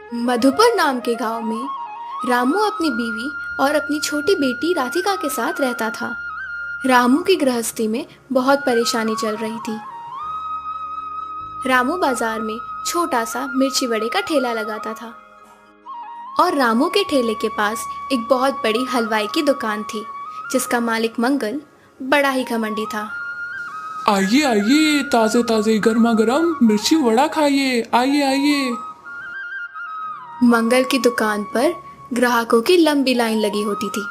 मधुपुर नाम के गांव में रामू अपनी बीवी और अपनी छोटी बेटी राधिका के साथ रहता था। रामू की गृहस्थी में बहुत परेशानी चल रही थी। रामू बाजार में छोटा सा मिर्ची वड़े का ठेला लगाता था और रामू के ठेले के पास एक बहुत बड़ी हलवाई की दुकान थी जिसका मालिक मंगल बड़ा ही घमंडी था। आइए आइए, ताजे ताजे गर्मा गर्म मिर्ची वड़ा खाइए, आइए आइए। मंगल की दुकान पर ग्राहकों की लंबी लाइन लगी होती थी,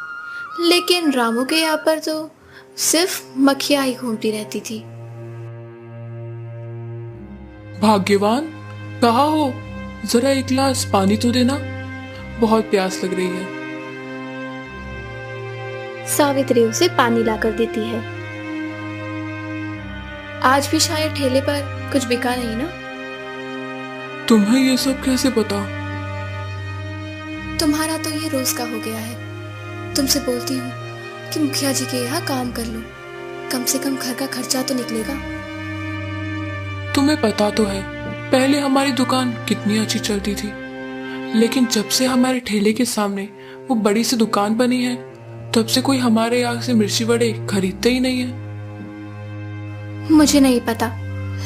लेकिन रामू के यहाँ पर तो सिर्फ मक्खियाँ ही घूमती रहती थी। भाग्यवान, कहाँ हो? जरा एक गिलास पानी तो देना, बहुत प्यास लग रही है। सावित्री उसे पानी लाकर देती है। आज भी शायद ठेले पर कुछ बिका नहीं ना? तुम्हें ये सब कैसे पता? तुम्हारा तो ये रोज का हो गया है। तुमसे बोलती हूँ कि मुखिया जी के यहाँ काम कर लो, कम से कम घर का खर्चा तो निकलेगा। तुम्हें पता तो है पहले हमारी दुकान कितनी अच्छी चलती थी, लेकिन जब से हमारे ठेले के सामने वो बड़ी सी दुकान बनी है तब से कोई हमारे यहाँ से मिर्ची वड़े खरीदते ही नहीं है। मुझे नहीं पता,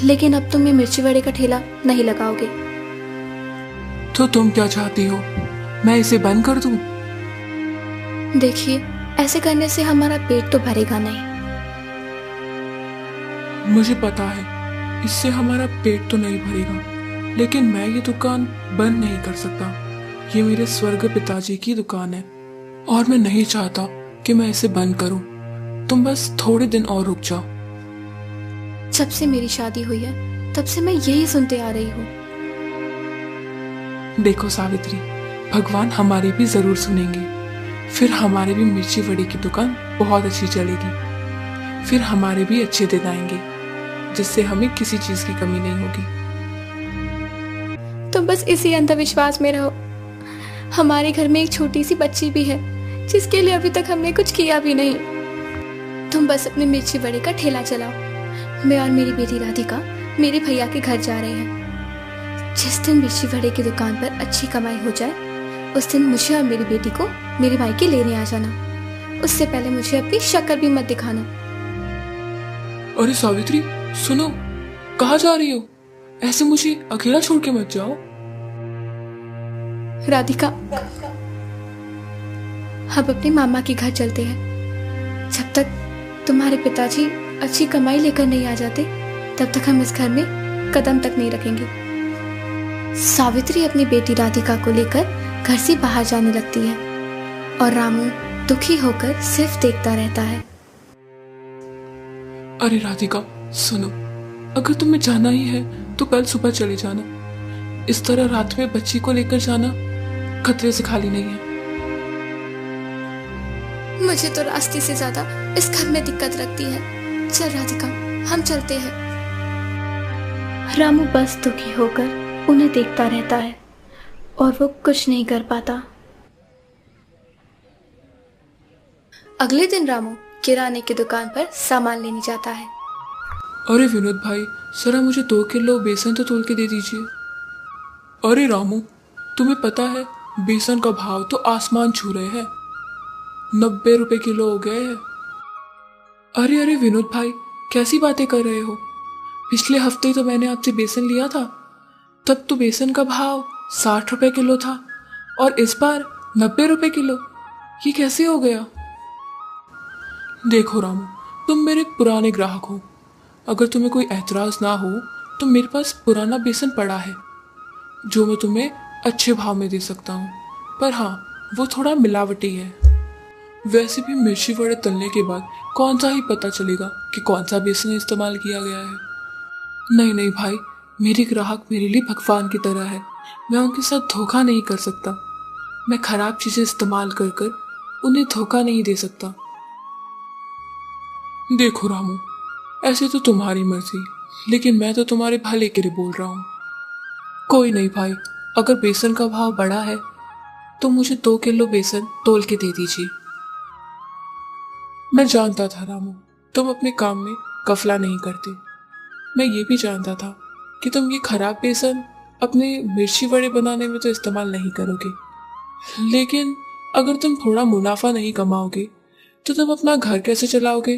लेकिन अब तुम ये मिर्ची वड़े का ठेला नहीं लगाओगे। तो तुम क्या चाहती हो, मैं इसे बंद कर दूं? देखिए, ऐसे करने से हमारा पेट तो भरेगा नहीं। मुझे पता है इससे हमारा पेट तो नहीं भरेगा, लेकिन मैं ये दुकान बंद नहीं कर सकता। ये मेरे स्वर्ग पिताजी की दुकान है और मैं नहीं चाहता कि मैं इसे बंद करूं। तुम बस थोड़े दिन और रुक जाओ। जब से मेरी शादी हुई है तब से मैं यही सुनते आ रही हूँ। देखो सावित्री, भगवान हमारी भी जरूर सुनेंगे। फिर हमारे भी मिर्ची वड़े की दुकान बहुत अच्छी चलेगी। फिर हमारे भी अच्छे दिन आएंगे जिससे हमें किसी चीज की कमी नहीं होगी। तुम बस इसी अंधविश्वास में रहो। हमारे घर में एक छोटी सी बच्ची भी है जिसके लिए अभी तक हमने कुछ किया भी नहीं। तुम बस अपने मिर्ची वड़े का ठेला चलाओ। मैं और मेरी बेटी राधिका मेरे भैया के घर जा रहे हैं। जिस दिन मिर्ची वड़े की दुकान पर अच्छी कमाई हो जाए उस दिन मुझे और मेरी बेटी को मेरे भाई के लेने आ जाना। उससे पहले मुझे अपनी शक्ल भी मत दिखाना। अरे सावित्री, सुनो, कहाँ जा रही हो? ऐसे मुझे अकेला छोड़ के मत जाओ। राधिका, हम अपने मामा के घर चलते हैं। जब तक तुम्हारे पिताजी अच्छी कमाई लेकर नहीं आ जाते तब तक हम इस घर में कदम तक नहीं रखेंगे। सावित्री अपनी बेटी राधिका को लेकर घर से बाहर जाने लगती है और रामू दुखी होकर सिर्फ देखता रहता है। अरे राधिका, सुनो, अगर तुम्हें जाना ही है तो कल सुबह चले जाना। इस तरह रात में बच्ची को लेकर जाना खतरे से खाली नहीं है। मुझे तो रास्ते से ज्यादा इस घर में दिक्कत लगती है। चल राधिका, हम चलते हैं। रामू बस दुखी होकर उन्हें देखता रहता है और वो कुछ नहीं कर पाता। अगले दिन रामू किराने की दुकान पर सामान लेने जाता है। अरे विनोद भाई, जरा मुझे 2 किलो बेसन तो तोल के दे दीजिए। अरे रामू, तुम्हें पता है बेसन का भाव तो आसमान छू रहे हैं। 90 रुपए किलो हो गए हैं। अरे अरे विनोद भाई, कैसी बातें कर रहे हो? पिछले हफ्ते तो मैंने आपसे बेसन लिया था, तब तो बेसन का भाव 60 रुपए किलो था और इस बार 90 रुपए किलो। ये कैसे हो गया? देखो रामू, तुम मेरे पुराने ग्राहक हो। अगर तुम्हें कोई एतराज ना हो तो मेरे पास पुराना बेसन पड़ा है जो मैं तुम्हें अच्छे भाव में दे सकता हूँ, पर हाँ, वो थोड़ा मिलावटी है। वैसे भी मिर्ची वड़े तलने के बाद कौन सा ही पता चलेगा कि कौन सा बेसन इस्तेमाल किया गया है। नहीं नहीं भाई, मेरे ग्राहक मेरे लिए भगवान की तरह है। मैं उनके साथ धोखा नहीं कर सकता। मैं खराब चीजें इस्तेमाल कर कर उन्हें धोखा नहीं दे सकता। देखो रामू, ऐसे तो तुम्हारी मर्जी, लेकिन मैं तो तुम्हारे भले के लिए बोल रहा हूँ। कोई नहीं भाई, अगर बेसन का भाव बढ़ा है तो मुझे 2 किलो बेसन तोल के दे दीजिए। मैं जानता था रामू, तुम अपने काम में कफला नहीं करते। मैं ये भी जानता था कि तुम ये खराब बेसन अपने मिर्ची वड़े बनाने में तो इस्तेमाल नहीं करोगे, लेकिन अगर तुम थोड़ा मुनाफा नहीं कमाओगे तो तुम अपना घर कैसे चलाओगे?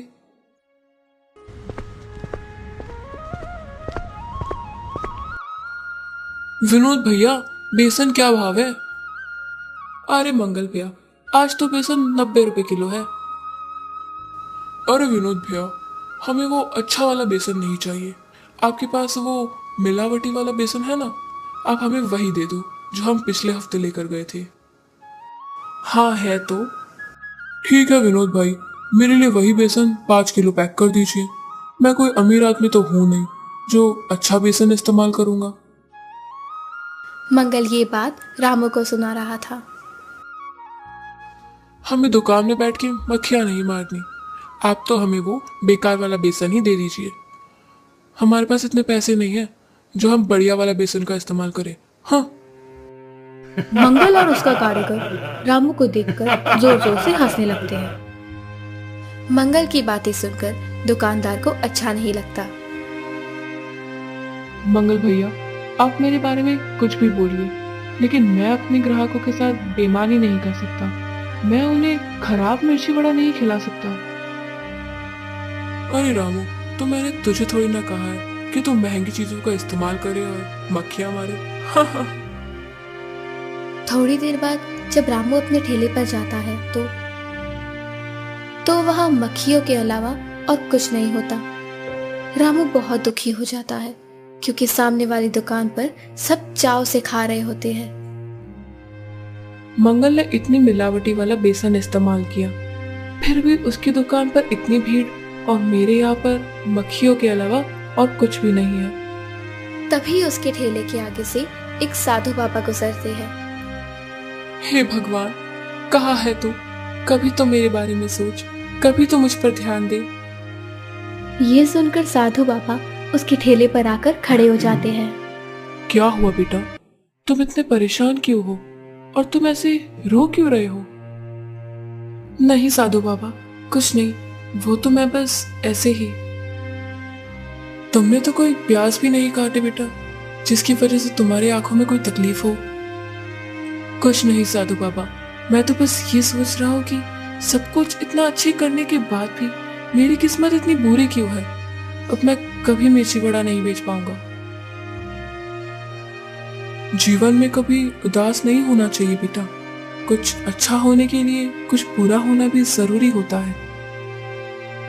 विनोद भैया, बेसन क्या भाव है? अरे मंगल भैया, आज तो बेसन 90 रुपए किलो है। अरे विनोद भैया, हमें वो अच्छा वाला बेसन नहीं चाहिए। आपके पास वो मिलावटी वाला बेसन है ना, आप हमें वही दे दो जो हम पिछले हफ्ते लेकर गए थे। हाँ है तो ठीक है विनोद भाई, मेरे लिए वही बेसन 5 किलो पैक कर दीजिए। मैं कोई अमीर आदमी तो हूं नहीं जो अच्छा बेसन इस्तेमाल करूंगा। मंगल ये बात रामू को सुना रहा था। हमें दुकान में बैठ के मक्खियां नहीं मारनी, आप तो हमें वो बेकार वाला बेसन ही दे दीजिए। हमारे पास इतने पैसे नहीं है जो हम बढ़िया वाला बेसन का इस्तेमाल करें। हाँ। मंगल और उसका कारीगर रामू को देखकर जोर जोर से हंसने लगते हैं। मंगल की बातें सुनकर दुकानदार को अच्छा नहीं लगता। मंगल भैया, आप मेरे बारे में कुछ भी बोलिए, लेकिन मैं अपने ग्राहकों के साथ बेईमानी नहीं कर सकता। मैं उन्हें खराब मिर्ची वड़ा नहीं खिला सकता। अरे रामू, तो मैंने तुझे थोड़ी ना कहा है कि तू महंगी चीजों का इस्तेमाल करे और मक्खियां मारे। थोड़ी देर बाद जब रामू अपने ठेले पर जाता है तो वहां मक्खियों के अलावा और कुछ नहीं होता। रामू बहुत दुखी हो जाता है क्योंकि सामने वाली दुकान पर सब चाव से खा रहे होते हैं। मंगल ने इतनी मिलावटी वाला बेसन इस्तेमाल किया, फिर भी उसकी दुकान पर इतनी भीड़ और मेरे यहाँ पर मक्खियों के अलावा और कुछ भी नहीं है। तभी उसके ठेले के आगे से एक साधु बाबा गुजरते हैं। हे भगवान, कहाँ है तू? कभी तो मेरे बारे में सोच, कभी तो मुझ पर ध्यान दे। ये सुनकर साधु बाबा उसके ठेले पर आकर खड़े हो जाते हैं। क्या हुआ बेटा, तुम इतने परेशान क्यों हो और तुम ऐसे रो क्यों रहे हो? नहीं साधु बाबा, कुछ नहीं, वो तो मैं बस ऐसे ही। तुमने तो कोई प्याज भी नहीं काटे बेटा, जिसकी वजह से तुम्हारी आंखों में कोई तकलीफ हो। कुछ नहीं साधु बाबा, मैं तो बस ये सोच रहा हूँ कि सब कुछ इतना अच्छे करने के बाद भी मेरी किस्मत इतनी बुरी क्यों है। अब मैं कभी मिर्ची वड़ा नहीं बेच पाऊंगा। जीवन में कभी उदास नहीं होना चाहिए बेटा। कुछ अच्छा होने के लिए कुछ बुरा होना भी जरूरी होता है।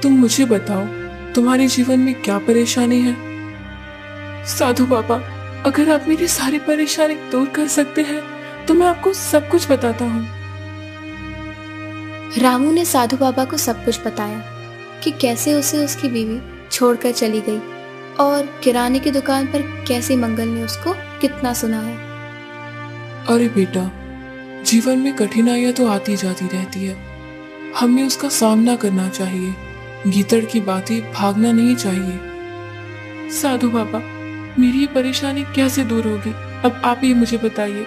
तुम मुझे बताओ, तुम्हारे जीवन में क्या परेशानी है? साधु बाबा, अगर आप मेरी सारी परेशानी दूर कर सकते हैं तो मैं आपको सब कुछ बताता हूँ। रामू ने साधु बाबा को सब कुछ बताया कि कैसे उसे उसकी बीवी छोड़कर चली गई और किराने की दुकान पर कैसे मंगल ने उसको कितना सुनाया। अरे बेटा, जीवन में कठिनाइयां तो आती जाती रहती है, हमें उसका सामना करना चाहिए। गीदड़ की बातें भागना नहीं चाहिए। साधु बाबा, मेरी ये परेशानी कैसे दूर होगी, अब आप ही मुझे बताइए।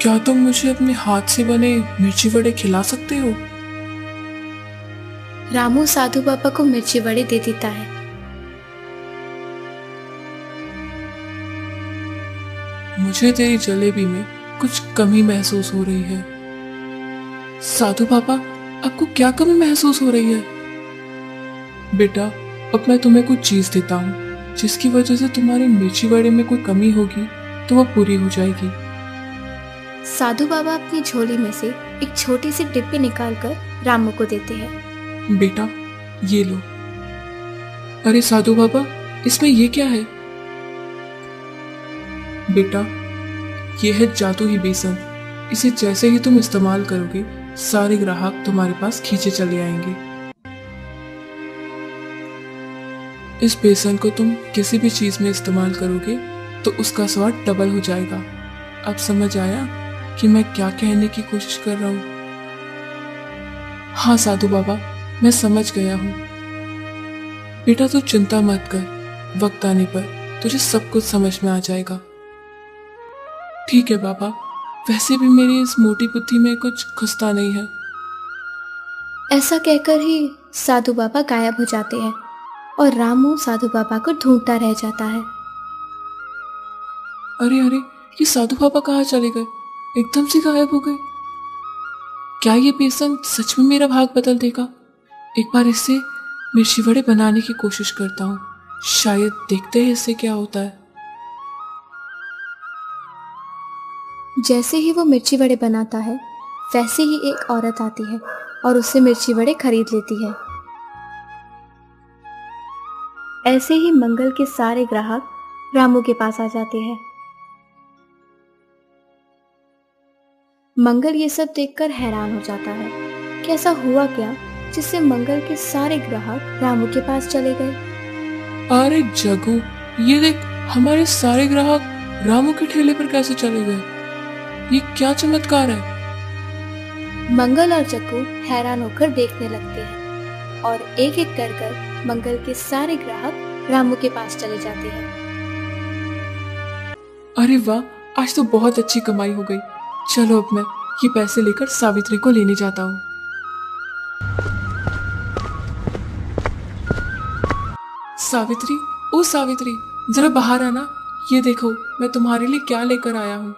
क्या तुम मुझे अपने हाथ से बने मिर्ची वड़े खिला सकते हो? रामू साधु बाबा को मिर्ची वड़े दे देता है। मुझे तेरी जलेबी में कुछ कमी महसूस हो रही है। साधु बाबा, आपको क्या कमी महसूस हो रही है? बेटा, अब मैं तुम्हें कुछ चीज देता हूँ जिसकी वजह से तुम्हारे मिर्ची वड़े में कोई कमी होगी तो वह पूरी हो जाएगी। साधु बाबा अपनी झोली में से एक छोटी सी डिब्बी निकालकर रामू को देते हैं। बेटा, ये लो। अरे साधु बाबा, इसमें ये क्या है? बेटा, ये है जादुई बेसन। इसे जैसे ही तुम इस्तेमाल करोगे, सारे ग्राहक तुम्हारे पास खींचे चले आएंगे। इस बेसन को तुम किसी भी चीज में इस्तेमाल करोगे तो उसका स्वाद डबल हो जाएगा। अब समझ आया कि मैं क्या कहने की कोशिश कर रहा हूँ? हाँ साधु बाबा, मैं समझ गया हूँ। बेटा, तू चिंता मत कर, वक्त आने पर तुझे सब कुछ समझ में आ जाएगा। ठीक है बाबा, वैसे भी मेरी इस मोटी बुद्धि में कुछ घुसता नहीं है। ऐसा कहकर ही साधु बाबा गायब हो जाते हैं और रामू साधु बाबा को ढूंढता रह जाता है। अरे अरे, ये साधु पापा कहाँ चले गए? एकदम से गायब हो गए। क्या ये बेसन सच में मेरा भाग बदल देगा? एक बार इससे मिर्ची वड़े बनाने की कोशिश करता हूँ, शायद देखते हैं इससे क्या होता है। जैसे ही वो मिर्ची वड़े बनाता है, वैसे ही एक औरत आती है और उससे मिर्ची वड़े खरीद लेती है। ऐसे ही मंगल के सारे ग्राहक रामू के पास आ जाते हैं। मंगल ये सब देखकर हैरान हो जाता है कि ऐसा हुआ क्या जिससे मंगल के सारे ग्राहक रामू के पास चले गए। अरे जग्गू, ये देख, हमारे सारे ग्राहक रामू के ठेले पर कैसे चले गए? ये क्या चमत्कार है? मंगल और जग्गू हैरान होकर देखने लगते हैं और एक एक कर मंगल के सारे ग्राहक रामू के पास चले जाते हैं। अरे वाह, आज तो बहुत अच्छी कमाई हो गई। चलो अब मैं ये पैसे लेकर सावित्री को लेने जाता हूँ। सावित्री, ओ सावित्री, जरा बाहर आना। ये देखो, मैं तुम्हारे लिए क्या लेकर आया हूँ।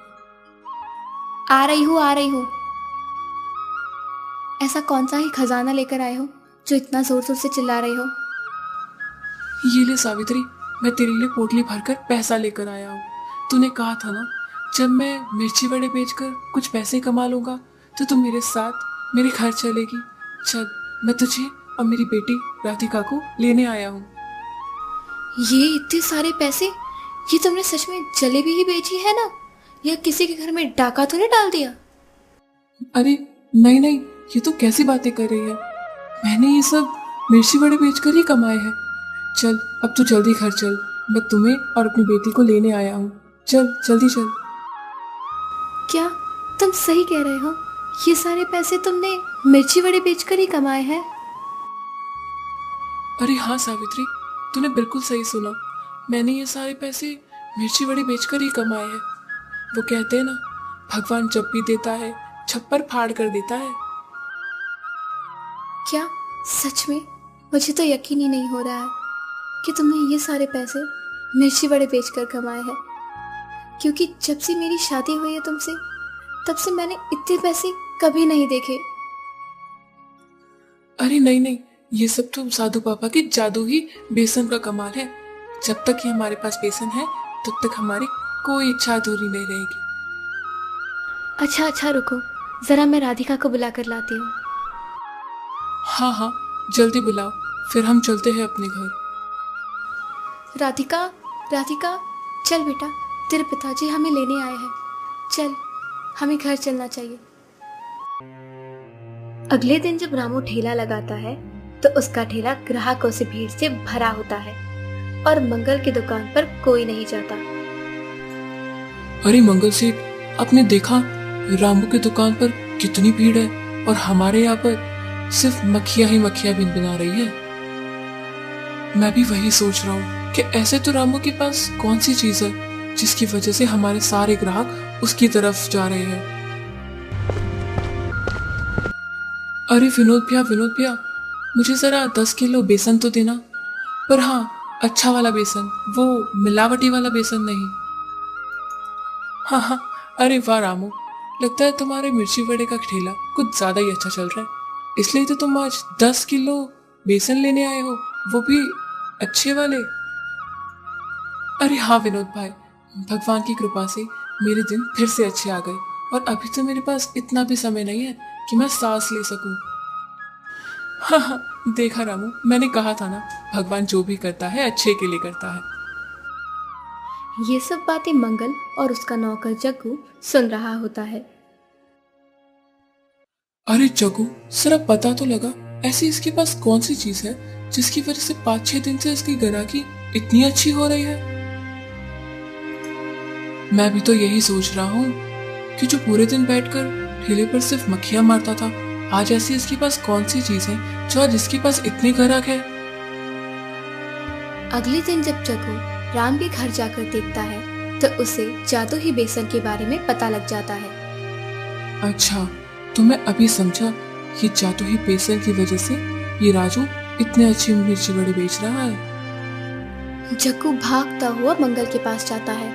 आ रही हूँ। ऐसा कौन सा ही खजाना लेकर आए हो जो इतना जोर जोर से चिल्ला रहे हो? ये ले सावित्री, मैं तेरे लिए पोटली भरकर पैसा लेकर आया हूँ। तूने कहा था ना, जब मैं मिर्ची वड़े बेचकर कुछ पैसे कमा लूंगा तो तू मेरे साथ मेरे घर चलेगी। चल, मैं तुझे और मेरी बेटी राधिका को लेने आया हूँ। ये इतने सारे पैसे, ये तुमने सच में जलेबी ही बेची है ना, या किसी के घर में डाका तो नहीं डाल दिया? अरे नहीं नहीं, ये तो कैसी बातें कर रही है। मैंने ये सब मिर्ची वड़े बेचकर ही कमाए हैं। चल, अब तू जल्दी घर चल, मैं तुम्हें और अपनी बेटी को लेने आया हूँ। चल जल्दी चल। क्या तुम सही कह रहे हो? ये सारे पैसे तुमने मिर्ची वड़े बेचकर ही कमाए हैं? अरे हाँ सावित्री, तूने बिल्कुल सही सुना। मैंने ये सारे पैसे मिर्ची वड़े बेचकर ही कमाए हैं। वो कहते हैं ना, भगवान जब भी देता है छप्पर फाड़ कर देता है। क्या सच में? मुझे तो यकीन ही नहीं हो रहा है कि तुमने ये सारे पैसे मिर्ची वड़े बेचकर कमाए हैं, क्योंकि जब से मेरी शादी हुई है तुमसे, तब से मैंने इतने पैसे कभी नहीं देखे। अरे नहीं नहीं, ये सब तो साधु पापा की जादू ही बेसन का कमाल है। जब तक ये हमारे पास बेसन है, तब तक हमारी कोई इच्छा अधूरी नहीं रहेगी। अच्छा रुको, जरा मैं राधिका को बुला कर लाती हूँ। हाँ हाँ, जल्दी बुलाओ, फिर हम चलते हैं अपने घर। राधिका, चल बेटा, तेरे पिताजी हमें लेने आए हैं। चल, हमें घर चलना चाहिए। अगले दिन जब रामू ठेला लगाता है तो उसका ठेला ग्राहकों से भीड़ से भरा होता है और मंगल की दुकान पर कोई नहीं जाता। अरे मंगल सेठ, आपने देखा रामू की दुकान पर कितनी भीड़ है और हमारे यहाँ पर सिर्फ मक्खियां ही मक्खियां भिनभिना रही है। मैं भी वही सोच रहा हूँ कि ऐसे तो रामू के पास कौन सी चीज है जिसकी वजह से हमारे सारे ग्राहक उसकी तरफ जा रहे हैं। अरे विनोद भैया, मुझे जरा 10 किलो बेसन तो देना, पर हाँ, अच्छा वाला बेसन, वो मिलावटी वाला बेसन नहीं। हाँ, अरे वाह रामू, लगता है तुम्हारे मिर्ची वड़े का ठेला कुछ ज्यादा ही अच्छा चल रहा है, इसलिए तो तुम आज 10 किलो बेसन लेने आए हो, वो भी अच्छे वाले। अरे हाँ विनोद भाई, भगवान की कृपा से मेरे दिन फिर से अच्छे आ गए और अभी तो मेरे पास इतना भी समय नहीं है कि मैं सांस ले सकूं। हाँ, देखा रामू, मैंने कहा था ना, भगवान जो भी करता है अच्छे के लिए करता है। ये सब बातें मंगल और उसका नौकर जग्गू सुन रहा होता है। अरे जग्गू, जरा पता तो लगा, ऐसी इसके पास कौन सी चीज है जिसकी वजह से 5-6 दिन से इसकी ग्राहकी इतनी अच्छी हो रही है। मैं भी तो यही सोच रहा हूँ कि जो पूरे दिन बैठकर ठेले पर सिर्फ मक्खियां मारता था, आज ऐसी इसके पास कौन सी चीज है जो आज इसके पास इतने ग्राहक है। अगले दिन जब जग्गू राम के घर जाकर देखता है तो उसे जादू ही बेसन के बारे में पता लग जाता है। अच्छा, तो मैं अभी समझा, ये जादू ही बेसन की वजह से ये राजू इतने अच्छे मिर्ची वड़े बेच रहा है। जग्गू भागता हुआ मंगल के पास जाता है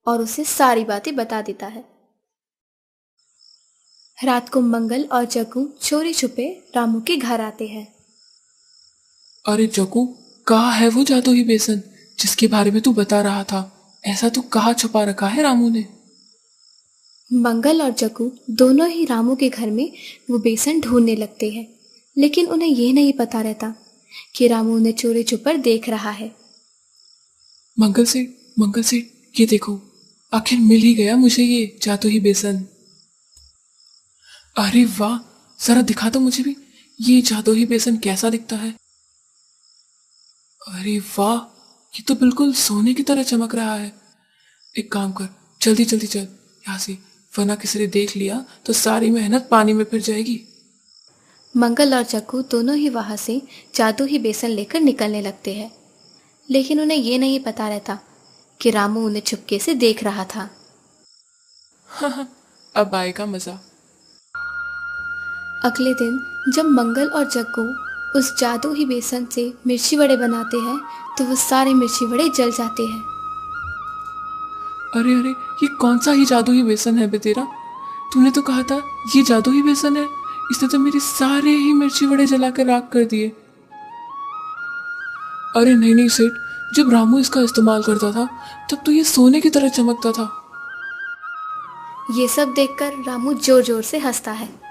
और उसे सारी बातें बता देता है। रात को मंगल और जग्गू चोरी छुपे रामू के घर आते हैं। अरे जग्गू, कहाँ है वो जादुई बेसन जिसके बारे में तू बता रहा था? ऐसा तो कहाँ छुपा रखा है रामू ने? मंगल और जग्गू दोनों ही रामू के घर में वो बेसन ढूंढने लगते हैं, लेकिन उन्हें यह नहीं पता रहता कि रामू उन्हें चोरी छुपकर देख रहा है। मंगल सेठ, ये देखो, आखिर मिल ही गया मुझे ये जादुई बेसन। अरे वाह, जरा दिखा दो मुझे भी, ये जादुई बेसन कैसा दिखता है? अरे वाह, ये तो बिल्कुल सोने की तरह चमक रहा है। एक काम कर, जल्दी जल्दी चल यहाँ से, वरना किसी ने देख लिया तो सारी मेहनत पानी में फिर जाएगी। मंगल और जग्गू दोनों ही वहां से जादुई बेसन लेकर निकलने लगते हैं, लेकिन उन्हें यह नहीं पता रहता कि रामू उन्हें चुपके से देख रहा था। अब आएगा मजा। अगले दिन जब मंगल और जग्गू उस जादुई बेसन से मिर्ची वड़े बनाते हैं तो वो सारे मिर्ची वड़े जल जाते हैं। अरे अरे, ये कौन सा ही जादुई बेसन है बे तेरा? तूने तो कहा था ये जादुई बेसन है, इसने तो मेरे सारे ही मिर्ची वड़े जला कर राख कर दिए। अरे नहीं नहीं सेठ, जब रामू इसका इस्तेमाल करता था तब तो ये सोने की तरह चमकता था। ये सब देखकर रामू जोर जोर से हंसता है।